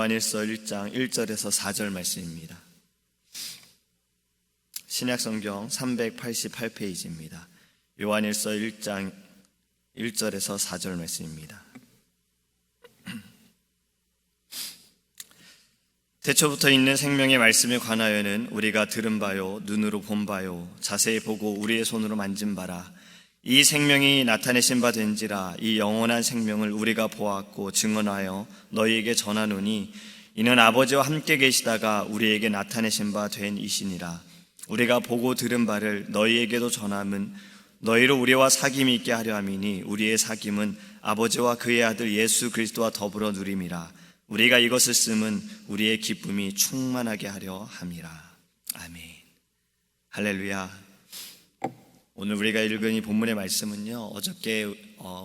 요한일서 1장 1절에서 4절 말씀입니다. 신약성경 388페이지입니다. 요한일서 1장 1절에서 4절 말씀입니다. 태초부터 있는 생명의 말씀에 관하여는 우리가 들은 바요, 눈으로 본 바요, 자세히 보고 우리의 손으로 만진 바라. 이 생명이 나타내신 바 된지라. 이 영원한 생명을 우리가 보았고 증언하여 너희에게 전하노니 이는 아버지와 함께 계시다가 우리에게 나타내신 바 된 이시니라. 우리가 보고 들은 바를 너희에게도 전함은 너희로 우리와 사귐이 있게 하려 함이니 우리의 사귐은 아버지와 그의 아들 예수 그리스도와 더불어 누림이라. 우리가 이것을 쓰면 우리의 기쁨이 충만하게 하려 함이라. 아멘. 할렐루야. 오늘 우리가 읽은 이 본문의 말씀은요, 어저께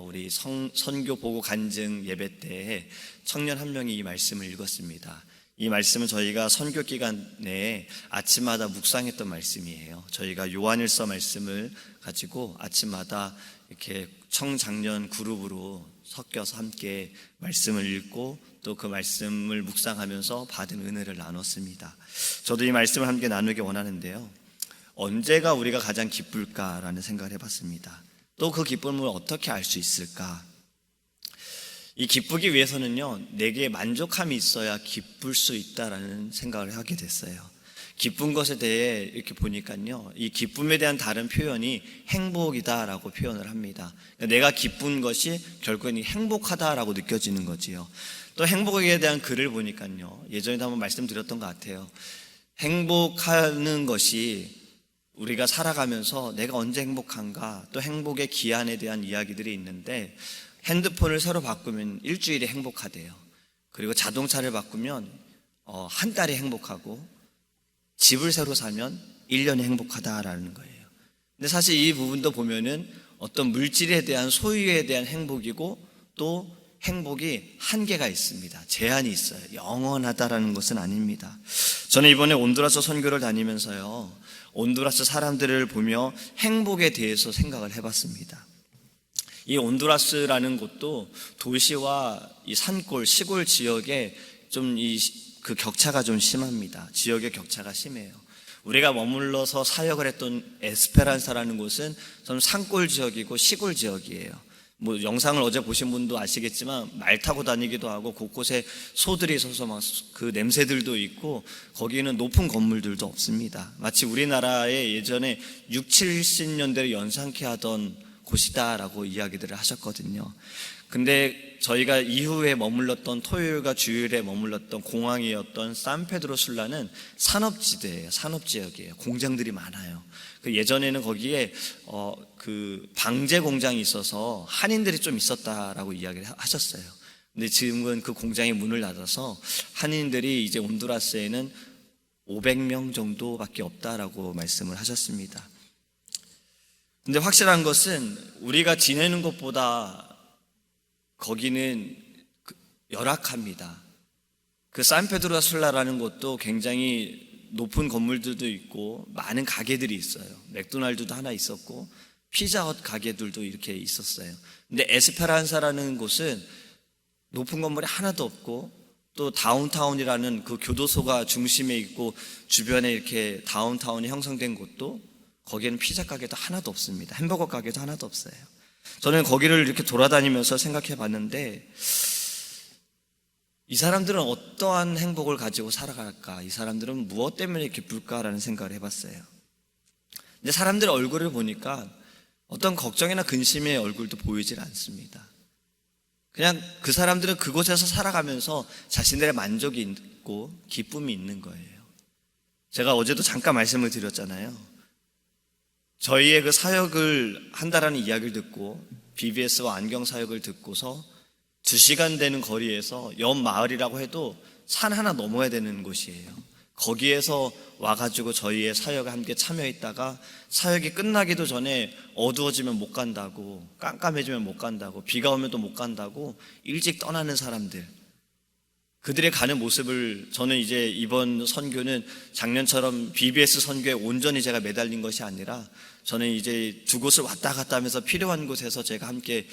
우리 선교 보고 간증 예배 때 청년 한 명이 이 말씀을 읽었습니다. 이 말씀은 저희가 선교 기간 내에 아침마다 묵상했던 말씀이에요. 저희가 요한일서 말씀을 가지고 아침마다 이렇게 청장년 그룹으로 섞여서 함께 말씀을 읽고 또 그 말씀을 묵상하면서 받은 은혜를 나눴습니다. 저도 이 말씀을 함께 나누기 원하는데요, 언제가 우리가 가장 기쁠까라는 생각을 해봤습니다. 또 그 기쁨을 어떻게 알 수 있을까? 이 기쁘기 위해서는요, 내게 만족함이 있어야 기쁠 수 있다라는 생각을 하게 됐어요. 기쁜 것에 대해 이렇게 보니까요, 이 기쁨에 대한 다른 표현이 행복이다라고 표현을 합니다. 내가 기쁜 것이 결국은 행복하다라고 느껴지는 거지요. 또 행복에 대한 글을 보니까요, 예전에도 한번 말씀드렸던 것 같아요. 행복하는 것이 우리가 살아가면서 내가 언제 행복한가, 또 행복의 기한에 대한 이야기들이 있는데, 핸드폰을 새로 바꾸면 일주일에 행복하대요. 그리고 자동차를 바꾸면 한 달이 행복하고, 집을 새로 사면 1년이 행복하다라는 거예요. 근데 사실 이 부분도 보면은 어떤 물질에 대한 소유에 대한 행복이고, 또 행복이 한계가 있습니다. 제한이 있어요. 영원하다라는 것은 아닙니다. 저는 이번에 온두라스 선교를 다니면서요, 온두라스 사람들을 보며 행복에 대해서 생각을 해봤습니다. 이 온두라스라는 곳도 도시와 이 산골, 시골 지역에 좀 그 격차가 좀 심합니다. 지역의 격차가 심해요. 우리가 머물러서 사역을 했던 에스페란사라는 곳은 좀 산골 지역이고 시골 지역이에요. 뭐 영상을 어제 보신 분도 아시겠지만 말 타고 다니기도 하고 곳곳에 소들이 있어서 막 그 냄새들도 있고, 거기는 높은 건물들도 없습니다. 마치 우리나라의 예전에 6, 70년대를 연상케 하던 곳이다라고 이야기들을 하셨거든요. 근데 저희가 이후에 머물렀던, 토요일과 주일에 머물렀던 공항이었던 산페드로술라는 산업지대예요. 산업지역이에요. 공장들이 많아요. 예전에는 거기에 그 방제 공장이 있어서 한인들이 좀 있었다라고 이야기를 하셨어요. 근데 지금은 그 공장이 문을 닫아서 한인들이 이제 온두라스에는 500명 정도밖에 없다라고 말씀을 하셨습니다. 근데 확실한 것은 우리가 지내는 것보다 거기는 열악합니다. 그 산페드로술라라는 곳도 굉장히 높은 건물들도 있고 많은 가게들이 있어요. 맥도날드도 하나 있었고 피자헛 가게들도 이렇게 있었어요. 근데 에스페란사라는 곳은 높은 건물이 하나도 없고, 또 다운타운이라는 그 교도소가 중심에 있고 주변에 이렇게 다운타운이 형성된 곳도, 거기에는 피자 가게도 하나도 없습니다. 햄버거 가게도 하나도 없어요. 저는 거기를 이렇게 돌아다니면서 생각해 봤는데, 이 사람들은 어떠한 행복을 가지고 살아갈까? 이 사람들은 무엇 때문에 기쁠까라는 생각을 해봤어요. 근데 사람들의 얼굴을 보니까 어떤 걱정이나 근심의 얼굴도 보이질 않습니다. 그냥 그 사람들은 그곳에서 살아가면서 자신들의 만족이 있고 기쁨이 있는 거예요. 제가 어제도 잠깐 말씀을 드렸잖아요. 저희의 그 사역을 한다라는 이야기를 듣고 BBS와 안경 사역을 듣고서 2시간 되는 거리에서 옆 마을이라고 해도 산 하나 넘어야 되는 곳이에요. 거기에서 와가지고 저희의 사역에 함께 참여했다가 사역이 끝나기도 전에 어두워지면 못 간다고, 깜깜해지면 못 간다고, 비가 오면 또 못 간다고 일찍 떠나는 사람들, 그들의 가는 모습을, 저는 이제 이번 선교는 작년처럼 BBS 선교에 온전히 제가 매달린 것이 아니라, 저는 이제 두 곳을 왔다 갔다 하면서 필요한 곳에서 제가 함께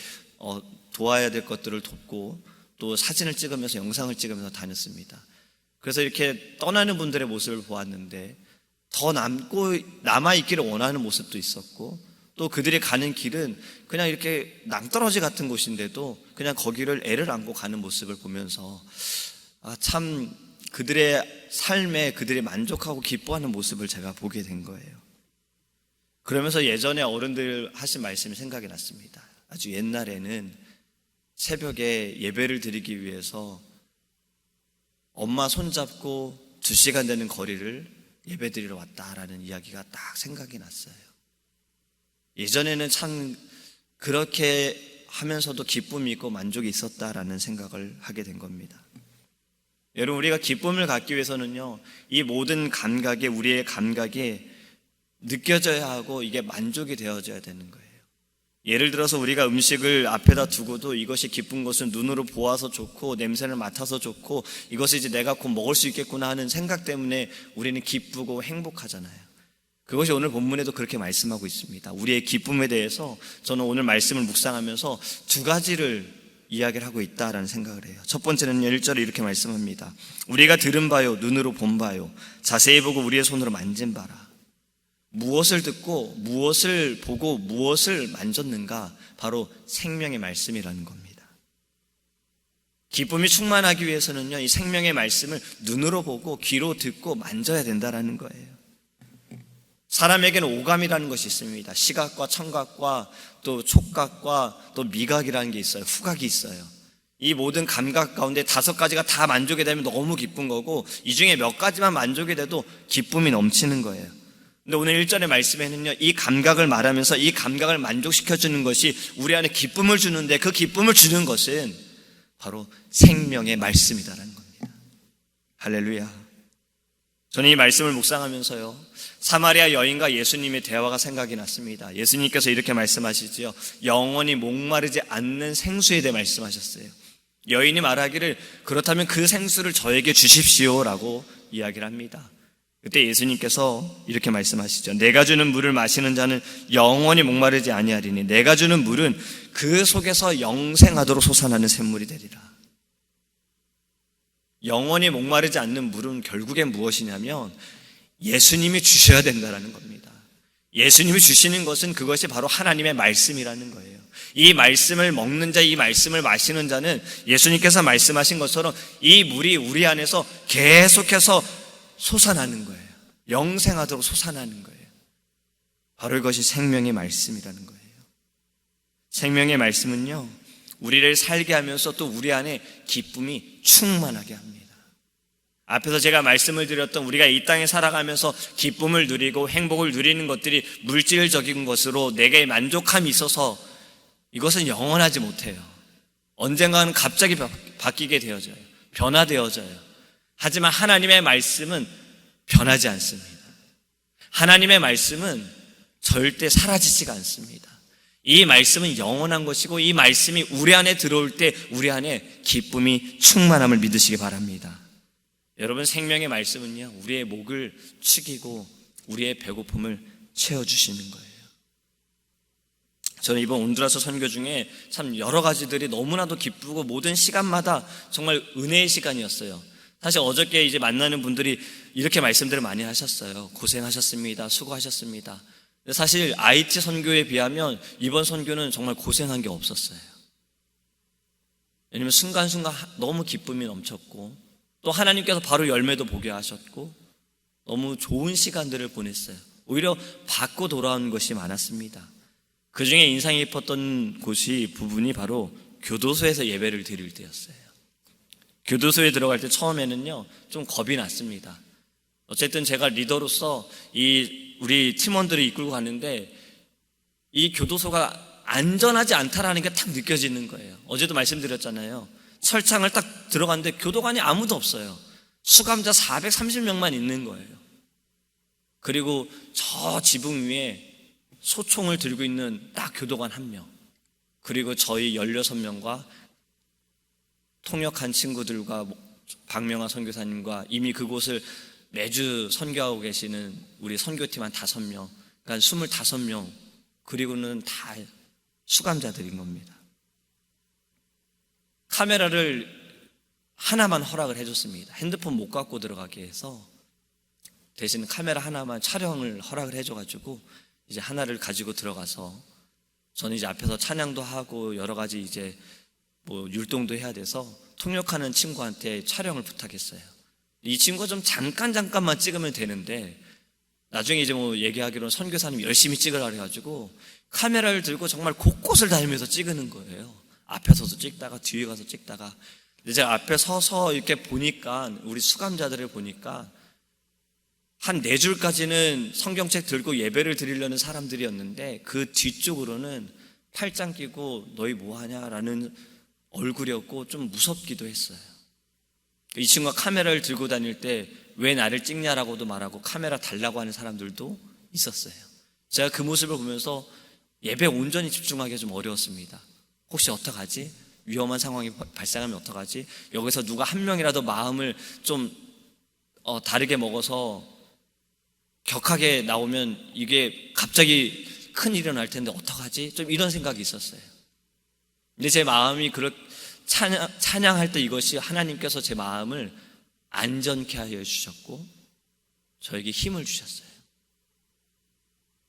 도와야 될 것들을 돕고, 또 사진을 찍으면서 영상을 찍으면서 다녔습니다. 그래서 이렇게 떠나는 분들의 모습을 보았는데 더 남아있기를 원하는 모습도 있었고, 또 그들이 가는 길은 그냥 이렇게 낭떠러지 같은 곳인데도 그냥 거기를 애를 안고 가는 모습을 보면서 참 그들의 삶에 그들이 만족하고 기뻐하는 모습을 제가 보게 된 거예요. 그러면서 예전에 어른들 하신 말씀이 생각이 났습니다. 아주 옛날에는 새벽에 예배를 드리기 위해서 엄마 손잡고 2시간 되는 거리를 예배 드리러 왔다라는 이야기가 딱 생각이 났어요. 예전에는 참 그렇게 하면서도 기쁨이 있고 만족이 있었다라는 생각을 하게 된 겁니다. 여러분, 우리가 기쁨을 갖기 위해서는요, 이 모든 감각에, 우리의 감각에 느껴져야 하고 이게 만족이 되어져야 되는 거예요. 예를 들어서 우리가 음식을 앞에다 두고도 이것이 기쁜 것은 눈으로 보아서 좋고 냄새를 맡아서 좋고 이것을 이제 내가 곧 먹을 수 있겠구나 하는 생각 때문에 우리는 기쁘고 행복하잖아요. 그것이 오늘 본문에도 그렇게 말씀하고 있습니다. 우리의 기쁨에 대해서 저는 오늘 말씀을 묵상하면서 2가지를 이야기를 하고 있다라는 생각을 해요. 첫 번째는 1절에 이렇게 말씀합니다. 우리가 들은 바요, 눈으로 본 바요, 자세히 보고 우리의 손으로 만진 바라. 무엇을 듣고 무엇을 보고 무엇을 만졌는가? 바로 생명의 말씀이라는 겁니다. 기쁨이 충만하기 위해서는요, 이 생명의 말씀을 눈으로 보고 귀로 듣고 만져야 된다라는 거예요. 사람에게는 오감이라는 것이 있습니다. 시각과 청각과 또 촉각과 또 미각이라는 게 있어요. 후각이 있어요. 이 모든 감각 가운데 5가지가 다 만족이 되면 너무 기쁜 거고, 이 중에 몇 가지만 만족이 돼도 기쁨이 넘치는 거예요. 근데 오늘 1절의 말씀에는요, 이 감각을 말하면서 이 감각을 만족시켜주는 것이 우리 안에 기쁨을 주는데, 그 기쁨을 주는 것은 바로 생명의 말씀이다라는 겁니다. 할렐루야. 저는 이 말씀을 묵상하면서요, 사마리아 여인과 예수님의 대화가 생각이 났습니다. 예수님께서 이렇게 말씀하시지요. 영원히 목마르지 않는 생수에 대해 말씀하셨어요. 여인이 말하기를 그렇다면 그 생수를 저에게 주십시오라고 이야기를 합니다. 그때 예수님께서 이렇게 말씀하시죠. 내가 주는 물을 마시는 자는 영원히 목마르지 아니하리니 내가 주는 물은 그 속에서 영생하도록 솟아나는 샘물이 되리라. 영원히 목마르지 않는 물은 결국엔 무엇이냐면 예수님이 주셔야 된다는 겁니다. 예수님이 주시는 것은 그것이 바로 하나님의 말씀이라는 거예요. 이 말씀을 먹는 자, 이 말씀을 마시는 자는 예수님께서 말씀하신 것처럼 이 물이 우리 안에서 계속해서 솟아나는 거예요. 영생하도록 솟아나는 거예요. 바로 이것이 생명의 말씀이라는 거예요. 생명의 말씀은요, 우리를 살게 하면서 또 우리 안에 기쁨이 충만하게 합니다. 앞에서 제가 말씀을 드렸던 우리가 이 땅에 살아가면서 기쁨을 누리고 행복을 누리는 것들이 물질적인 것으로 내게 만족함이 있어서 이것은 영원하지 못해요. 언젠가는 갑자기 바뀌게 되어져요. 변화되어져요. 하지만 하나님의 말씀은 변하지 않습니다. 하나님의 말씀은 절대 사라지지가 않습니다. 이 말씀은 영원한 것이고 이 말씀이 우리 안에 들어올 때 우리 안에 기쁨이 충만함을 믿으시기 바랍니다. 여러분, 생명의 말씀은요, 우리의 목을 축이고 우리의 배고픔을 채워주시는 거예요. 저는 이번 온두라스 선교 중에 참 여러 가지들이 너무나도 기쁘고 모든 시간마다 정말 은혜의 시간이었어요. 사실 어저께 이제 만나는 분들이 이렇게 말씀들을 많이 하셨어요. 고생하셨습니다. 수고하셨습니다. 근데 사실 IT 선교에 비하면 이번 선교는 정말 고생한 게 없었어요. 왜냐면 순간순간 너무 기쁨이 넘쳤고 또 하나님께서 바로 열매도 보게 하셨고 너무 좋은 시간들을 보냈어요. 오히려 받고 돌아온 것이 많았습니다. 그 중에 인상 깊었던 부분이 바로 교도소에서 예배를 드릴 때였어요. 교도소에 들어갈 때 처음에는요, 좀 겁이 났습니다. 어쨌든 제가 리더로서 우리 팀원들을 이끌고 갔는데 이 교도소가 안전하지 않다라는 게 딱 느껴지는 거예요. 어제도 말씀드렸잖아요. 철창을 딱 들어갔는데 교도관이 아무도 없어요. 수감자 430명만 있는 거예요. 그리고 저 지붕 위에 소총을 들고 있는 딱 교도관 1명, 그리고 저희 16명과 통역한 친구들과 박명아 선교사님과 이미 그곳을 매주 선교하고 계시는 우리 선교팀 한 5명, 그러니까 25명, 그리고는 다 수감자들인 겁니다. 카메라를 하나만 허락을 해줬습니다. 핸드폰 못 갖고 들어가게 해서 대신 카메라 하나만 촬영을 허락을 해줘가지고 이제 하나를 가지고 들어가서 저는 이제 앞에서 찬양도 하고 여러 가지 이제 뭐 율동도 해야 돼서 통역하는 친구한테 촬영을 부탁했어요. 이 친구가 좀 잠깐만 찍으면 되는데 나중에 이제 뭐 얘기하기로는 선교사님 열심히 찍으라 그래가지고 카메라를 들고 정말 곳곳을 다니면서 찍는 거예요. 앞에 서서 찍다가 뒤에 가서 찍다가. 근데 제가 앞에 서서 이렇게 보니까 우리 수감자들을 보니까 한 4줄까지는 성경책 들고 예배를 드리려는 사람들이었는데 그 뒤쪽으로는 팔짱 끼고 너희 뭐하냐라는 얼굴이었고 좀 무섭기도 했어요. 이 친구가 카메라를 들고 다닐 때 왜 나를 찍냐라고도 말하고 카메라 달라고 하는 사람들도 있었어요. 제가 그 모습을 보면서 예배에 온전히 집중하기가 좀 어려웠습니다. 혹시 어떡하지? 위험한 상황이 발생하면 어떡하지? 여기서 누가 한 명이라도 마음을 좀 다르게 먹어서 격하게 나오면 이게 갑자기 큰일이 일어날 텐데 어떡하지? 좀 이런 생각이 있었어요. 근데 제 마음이 찬양할 때 이것이 하나님께서 제 마음을 안전케 하여 주셨고 저에게 힘을 주셨어요.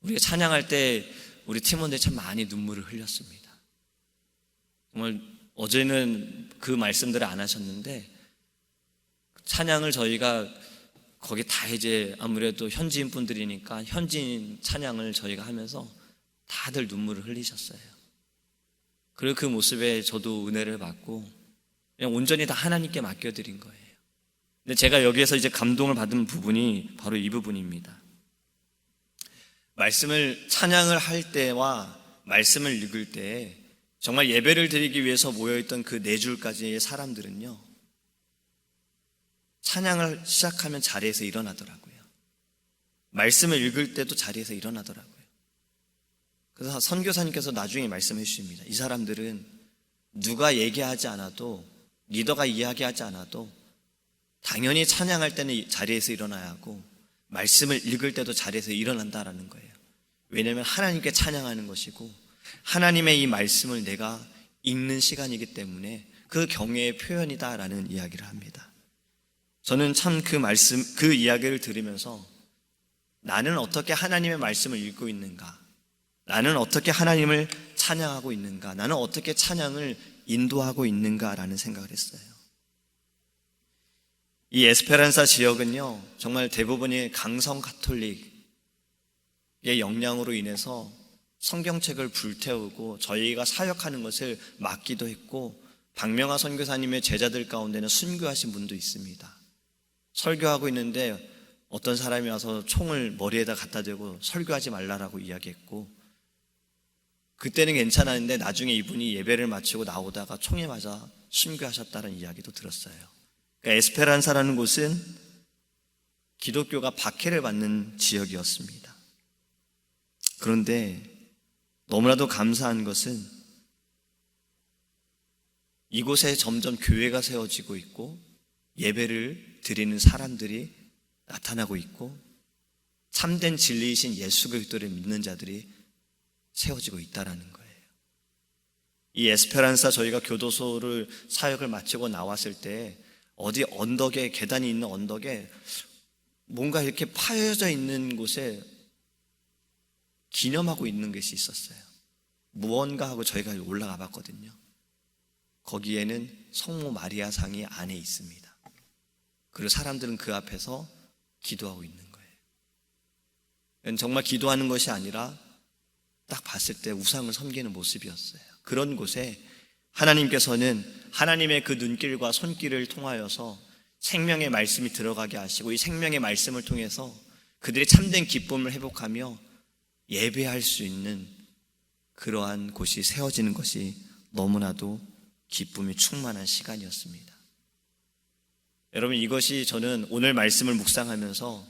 우리가 찬양할 때 우리 팀원들이 참 많이 눈물을 흘렸습니다. 정말 어제는 그 말씀들을 안 하셨는데 찬양을 저희가 거기 다 이제 아무래도 현지인 분들이니까 현지인 찬양을 저희가 하면서 다들 눈물을 흘리셨어요. 그리고 그 모습에 저도 은혜를 받고 그냥 온전히 다 하나님께 맡겨드린 거예요. 근데 제가 여기에서 이제 감동을 받은 부분이 바로 이 부분입니다. 말씀을 찬양을 할 때와 말씀을 읽을 때 정말 예배를 드리기 위해서 모여있던 그 4줄까지의 사람들은요, 찬양을 시작하면 자리에서 일어나더라고요. 말씀을 읽을 때도 자리에서 일어나더라고요. 그래서 선교사님께서 나중에 말씀해 주십니다. 이 사람들은 누가 얘기하지 않아도, 리더가 이야기하지 않아도 당연히 찬양할 때는 자리에서 일어나야 하고 말씀을 읽을 때도 자리에서 일어난다라는 거예요. 왜냐하면 하나님께 찬양하는 것이고 하나님의 이 말씀을 내가 읽는 시간이기 때문에 그 경외의 표현이다라는 이야기를 합니다. 저는 참 그 이야기를 들으면서 나는 어떻게 하나님의 말씀을 읽고 있는가? 나는 어떻게 하나님을 찬양하고 있는가? 나는 어떻게 찬양을 인도하고 있는가라는 생각을 했어요. 이 에스페란사 지역은요, 정말 대부분이 강성 가톨릭의 영향으로 인해서 성경책을 불태우고 저희가 사역하는 것을 막기도 했고 박명하 선교사님의 제자들 가운데는 순교하신 분도 있습니다. 설교하고 있는데 어떤 사람이 와서 총을 머리에다 갖다 대고 설교하지 말라라고 이야기했고 그때는 괜찮았는데 나중에 이분이 예배를 마치고 나오다가 총에 맞아 순교하셨다는 이야기도 들었어요. 그러니까 에스페란사라는 곳은 기독교가 박해를 받는 지역이었습니다. 그런데 너무나도 감사한 것은 이곳에 점점 교회가 세워지고 있고 예배를 드리는 사람들이 나타나고 있고 참된 진리이신 예수 그리스도를 믿는 자들이 세워지고 있다는 거예요. 이 에스페란사 저희가 교도소를 사역을 마치고 나왔을 때 어디 언덕에 계단이 있는 언덕에 뭔가 이렇게 파여져 있는 곳에 기념하고 있는 것이 있었어요. 무언가 하고 저희가 올라가 봤거든요. 거기에는 성모 마리아 상이 안에 있습니다. 그리고 사람들은 그 앞에서 기도하고 있는 거예요. 정말 기도하는 것이 아니라 딱 봤을 때 우상을 섬기는 모습이었어요. 그런 곳에 하나님께서는 하나님의 그 눈길과 손길을 통하여서 생명의 말씀이 들어가게 하시고 이 생명의 말씀을 통해서 그들이 참된 기쁨을 회복하며 예배할 수 있는 그러한 곳이 세워지는 것이 너무나도 기쁨이 충만한 시간이었습니다. 여러분, 이것이 저는 오늘 말씀을 묵상하면서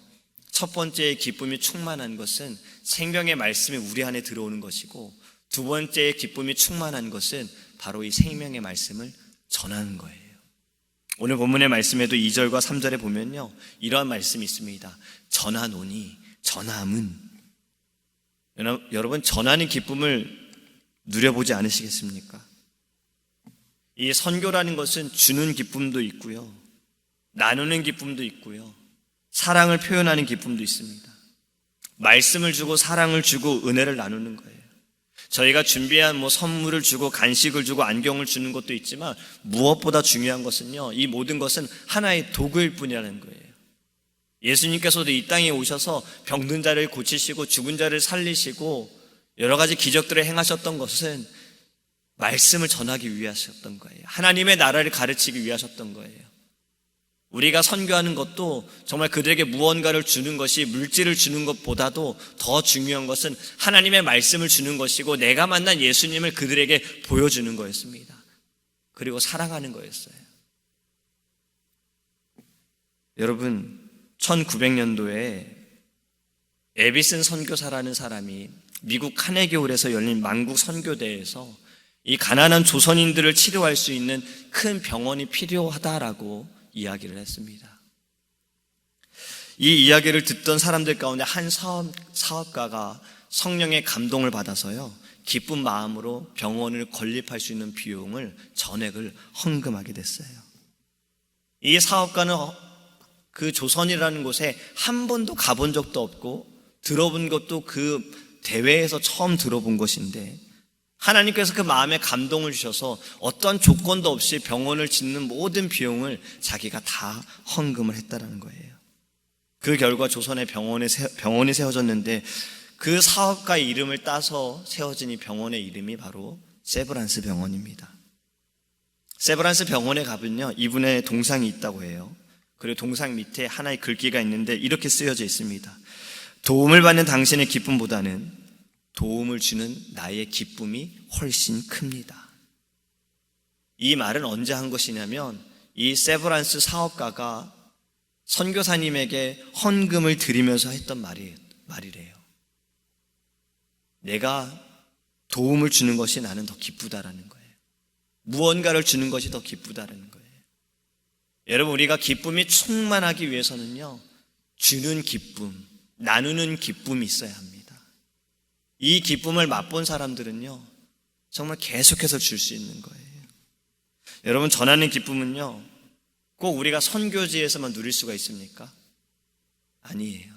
첫 번째 기쁨이 충만한 것은 생명의 말씀이 우리 안에 들어오는 것이고 두 번째 기쁨이 충만한 것은 바로 이 생명의 말씀을 전하는 거예요. 오늘 본문의 말씀에도 2절과 3절에 보면요, 이러한 말씀이 있습니다. 전하노니, 전함은. 여러분, 전하는 기쁨을 누려보지 않으시겠습니까? 이 선교라는 것은 주는 기쁨도 있고요, 나누는 기쁨도 있고요, 사랑을 표현하는 기쁨도 있습니다. 말씀을 주고 사랑을 주고 은혜를 나누는 거예요. 저희가 준비한 선물을 주고 간식을 주고 안경을 주는 것도 있지만 무엇보다 중요한 것은요, 이 모든 것은 하나의 도구일 뿐이라는 거예요. 예수님께서도 이 땅에 오셔서 병든 자를 고치시고 죽은 자를 살리시고 여러 가지 기적들을 행하셨던 것은 말씀을 전하기 위하셨던 거예요. 하나님의 나라를 가르치기 위하셨던 거예요. 우리가 선교하는 것도 정말 그들에게 무언가를 주는 것이, 물질을 주는 것보다도 더 중요한 것은 하나님의 말씀을 주는 것이고 내가 만난 예수님을 그들에게 보여주는 거였습니다. 그리고 사랑하는 거였어요. 여러분, 1900년도에 에비슨 선교사라는 사람이 미국 카네기홀에서 열린 만국 선교대회에서 이 가난한 조선인들을 치료할 수 있는 큰 병원이 필요하다라고 이야기를 했습니다. 이 이야기를 듣던 사람들 가운데 한 사업가가 성령의 감동을 받아서요, 기쁜 마음으로 병원을 건립할 수 있는 비용을 전액을 헌금하게 됐어요. 이 사업가는 그 조선이라는 곳에 한 번도 가본 적도 없고 들어본 것도 그 대회에서 처음 들어본 것인데 하나님께서 그 마음에 감동을 주셔서 어떤 조건도 없이 병원을 짓는 모든 비용을 자기가 다 헌금을 했다는 거예요. 그 결과 조선의 병원이 세워졌는데 그 사업가의 이름을 따서 세워진 이 병원의 이름이 바로 세브란스 병원입니다. 세브란스 병원에 가면요, 이분의 동상이 있다고 해요. 그리고 동상 밑에 하나의 글귀가 있는데 이렇게 쓰여져 있습니다. 도움을 받는 당신의 기쁨보다는 도움을 주는 나의 기쁨이 훨씬 큽니다. 이 말은 언제 한 것이냐면 이 세브란스 사업가가 선교사님에게 헌금을 드리면서 했던 말이래요. 내가 도움을 주는 것이 나는 더 기쁘다라는 거예요. 무언가를 주는 것이 더 기쁘다라는 거예요. 여러분, 우리가 기쁨이 충만하기 위해서는요, 주는 기쁨, 나누는 기쁨이 있어야 합니다. 이 기쁨을 맛본 사람들은요, 정말 계속해서 줄 수 있는 거예요. 여러분, 전하는 기쁨은요, 꼭 우리가 선교지에서만 누릴 수가 있습니까? 아니에요.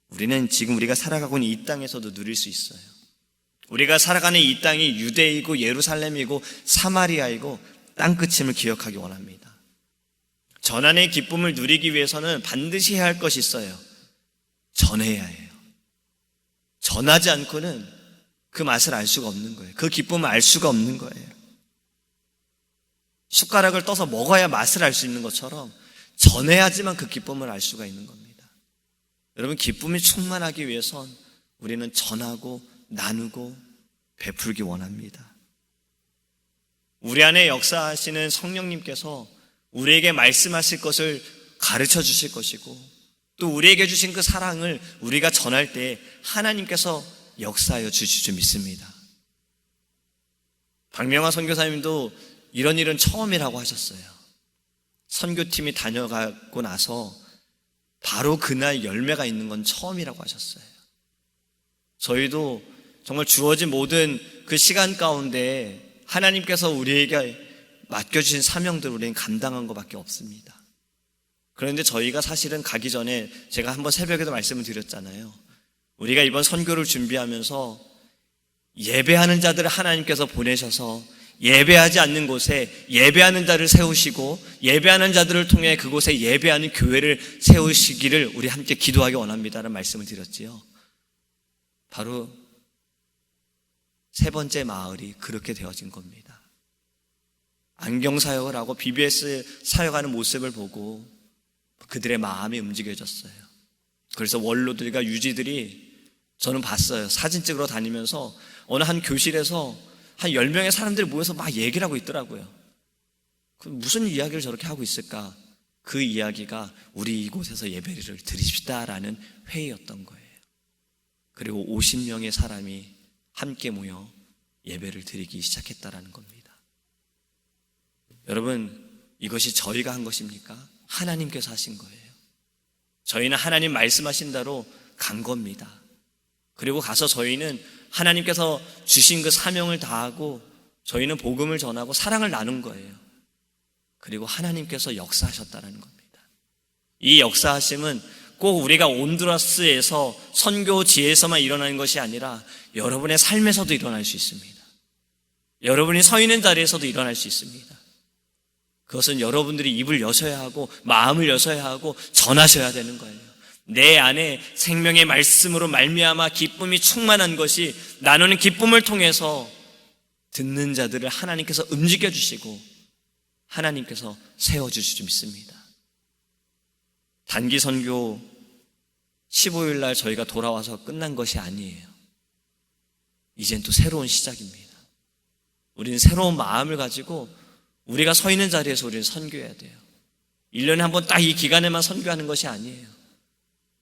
우리는 지금 우리가 살아가고 있는 이 땅에서도 누릴 수 있어요. 우리가 살아가는 이 땅이 유대이고 예루살렘이고 사마리아이고 땅끝임을 기억하기 원합니다. 전하는 기쁨을 누리기 위해서는 반드시 해야 할 것이 있어요. 전해야 해요. 전하지 않고는 그 맛을 알 수가 없는 거예요. 그 기쁨을 알 수가 없는 거예요. 숟가락을 떠서 먹어야 맛을 알 수 있는 것처럼 전해야지만 그 기쁨을 알 수가 있는 겁니다. 여러분, 기쁨이 충만하기 위해선 우리는 전하고 나누고 베풀기 원합니다. 우리 안에 역사하시는 성령님께서 우리에게 말씀하실 것을 가르쳐 주실 것이고 또 우리에게 주신 그 사랑을 우리가 전할 때 하나님께서 역사하여 주실 줄 믿습니다. 박명화 선교사님도 이런 일은 처음이라고 하셨어요. 선교팀이 다녀가고 나서 바로 그날 열매가 있는 건 처음이라고 하셨어요. 저희도 정말 주어진 모든 그 시간 가운데 하나님께서 우리에게 맡겨주신 사명들을 우리는 감당한 것밖에 없습니다. 그런데 저희가 사실은 가기 전에 제가 한번 새벽에도 말씀을 드렸잖아요. 우리가 이번 선교를 준비하면서 예배하는 자들을 하나님께서 보내셔서 예배하지 않는 곳에 예배하는 자를 세우시고 예배하는 자들을 통해 그곳에 예배하는 교회를 세우시기를 우리 함께 기도하기 원합니다라는 말씀을 드렸지요. 바로 세 번째 마을이 그렇게 되어진 겁니다. 안경사역을 하고 BBS 사역하는 모습을 보고 그들의 마음이 움직여졌어요. 그래서 원로들과 유지들이 저는 봤어요. 사진 찍으러 다니면서 어느 한 교실에서 한 10명의 사람들이 모여서 막 얘기를 하고 있더라고요. 무슨 이야기를 저렇게 하고 있을까? 그 이야기가 우리 이곳에서 예배를 드립시다라는 회의였던 거예요. 그리고 50명의 사람이 함께 모여 예배를 드리기 시작했다라는 겁니다. 여러분, 이것이 저희가 한 것입니까? 하나님께서 하신 거예요. 저희는 하나님 말씀하신 대로 간 겁니다. 그리고 가서 저희는 하나님께서 주신 그 사명을 다하고 저희는 복음을 전하고 사랑을 나눈 거예요. 그리고 하나님께서 역사하셨다는 겁니다. 이 역사하심은 꼭 우리가 온두라스에서 선교지에서만 일어나는 것이 아니라 여러분의 삶에서도 일어날 수 있습니다. 여러분이 서 있는 자리에서도 일어날 수 있습니다. 그것은 여러분들이 입을 여셔야 하고 마음을 여셔야 하고 전하셔야 되는 거예요. 내 안에 생명의 말씀으로 말미암아 기쁨이 충만한 것이 나누는 기쁨을 통해서 듣는 자들을 하나님께서 움직여 주시고 하나님께서 세워주실 줄 믿습니다. 단기 선교 15일 날 저희가 돌아와서 끝난 것이 아니에요. 이젠 또 새로운 시작입니다. 우리는 새로운 마음을 가지고 우리가 서 있는 자리에서 우리는 선교해야 돼요. 1년에 한 번 딱 이 기간에만 선교하는 것이 아니에요.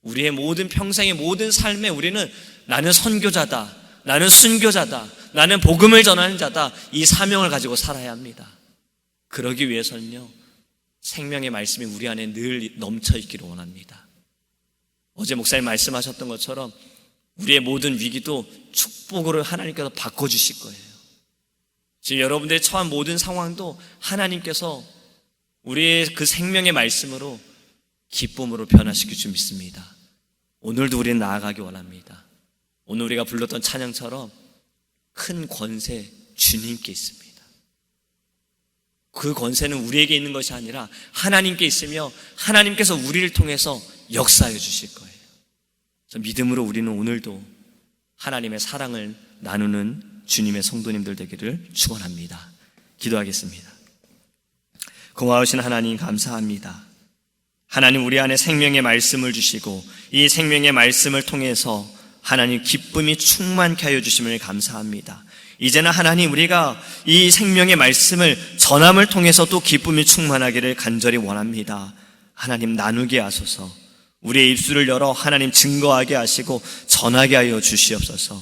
우리의 모든 평생의 모든 삶에 우리는 나는 선교자다, 나는 순교자다, 나는 복음을 전하는 자다, 이 사명을 가지고 살아야 합니다. 그러기 위해서는요, 생명의 말씀이 우리 안에 늘 넘쳐 있기를 원합니다. 어제 목사님 말씀하셨던 것처럼 우리의 모든 위기도 축복으로 하나님께서 바꿔주실 거예요. 지금 여러분들이 처한 모든 상황도 하나님께서 우리의 그 생명의 말씀으로 기쁨으로 변화시킬 줄 믿습니다. 오늘도 우리는 나아가기 원합니다. 오늘 우리가 불렀던 찬양처럼 큰 권세 주님께 있습니다. 그 권세는 우리에게 있는 것이 아니라 하나님께 있으며 하나님께서 우리를 통해서 역사해 주실 거예요. 그래서 믿음으로 우리는 오늘도 하나님의 사랑을 나누는 주님의 성도님들 되기를 축원합니다. 기도하겠습니다. 고마우신 하나님 감사합니다. 하나님 우리 안에 생명의 말씀을 주시고 이 생명의 말씀을 통해서 하나님 기쁨이 충만케 하여 주심을 감사합니다. 이제는 하나님 우리가 이 생명의 말씀을 전함을 통해서 또 기쁨이 충만하기를 간절히 원합니다. 하나님 나누게 하소서. 우리의 입술을 열어 하나님 증거하게 하시고 전하게 하여 주시옵소서.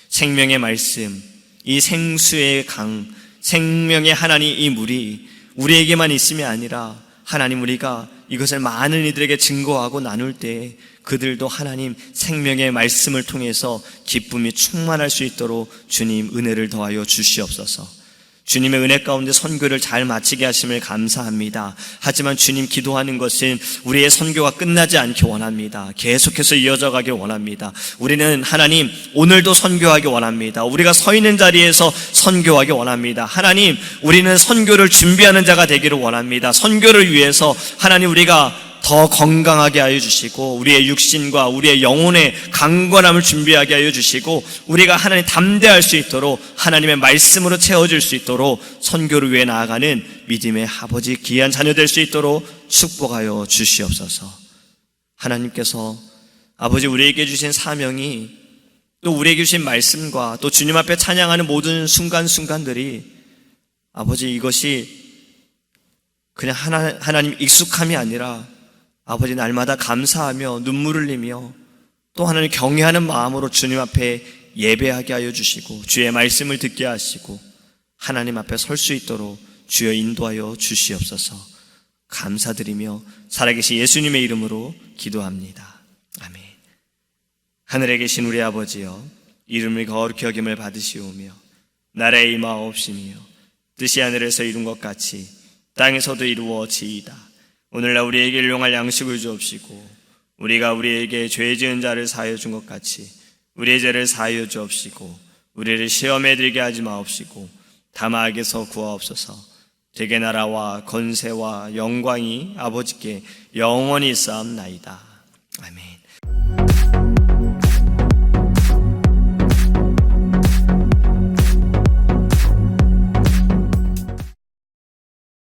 생명의 말씀, 이 생수의 강, 생명의 하나님 이 물이 우리에게만 있음이 아니라 하나님 우리가 이것을 많은 이들에게 증거하고 나눌 때 그들도 하나님 생명의 말씀을 통해서 기쁨이 충만할 수 있도록 주님 은혜를 더하여 주시옵소서. 주님의 은혜 가운데 선교를 잘 마치게 하심을 감사합니다. 하지만 주님 기도하는 것은 우리의 선교가 끝나지 않기 원합니다. 계속해서 이어져 가길 원합니다. 우리는 하나님 오늘도 선교하기 원합니다. 우리가 서 있는 자리에서 선교하기 원합니다. 하나님 우리는 선교를 준비하는 자가 되기를 원합니다. 선교를 위해서 하나님 우리가 더 건강하게 하여 주시고 우리의 육신과 우리의 영혼의 강건함을 준비하게 하여 주시고 우리가 하나님 담대할 수 있도록 하나님의 말씀으로 채워질 수 있도록 선교를 위해 나아가는 믿음의 아버지 귀한 자녀 될 수 있도록 축복하여 주시옵소서. 하나님께서 아버지 우리에게 주신 사명이 또 우리에게 주신 말씀과 또 주님 앞에 찬양하는 모든 순간순간들이 아버지 이것이 그냥 하나님 익숙함이 아니라 아버지 날마다 감사하며 눈물을 흘리며 또 하나님 경외하는 마음으로 주님 앞에 예배하게 하여 주시고 주의 말씀을 듣게 하시고 하나님 앞에 설 수 있도록 주여 인도하여 주시옵소서. 감사드리며 살아계신 예수님의 이름으로 기도합니다. 아멘. 하늘에 계신 우리 아버지여 이름을 거룩히 여김을 받으시오며 나라의 임하옵시며 뜻이 하늘에서 이룬 것 같이 땅에서도 이루어지이다. 오늘날 우리에게 일용할 양식을 주옵시고 우리가 우리에게 죄 지은 자를 사하여 준 것 같이 우리의 죄를 사하여 주옵시고 우리를 시험에 들게 하지 마옵시고 다만 악에서 구하옵소서. 대개 나라와 권세와 영광이 아버지께 영원히 있사옵나이다. 아멘.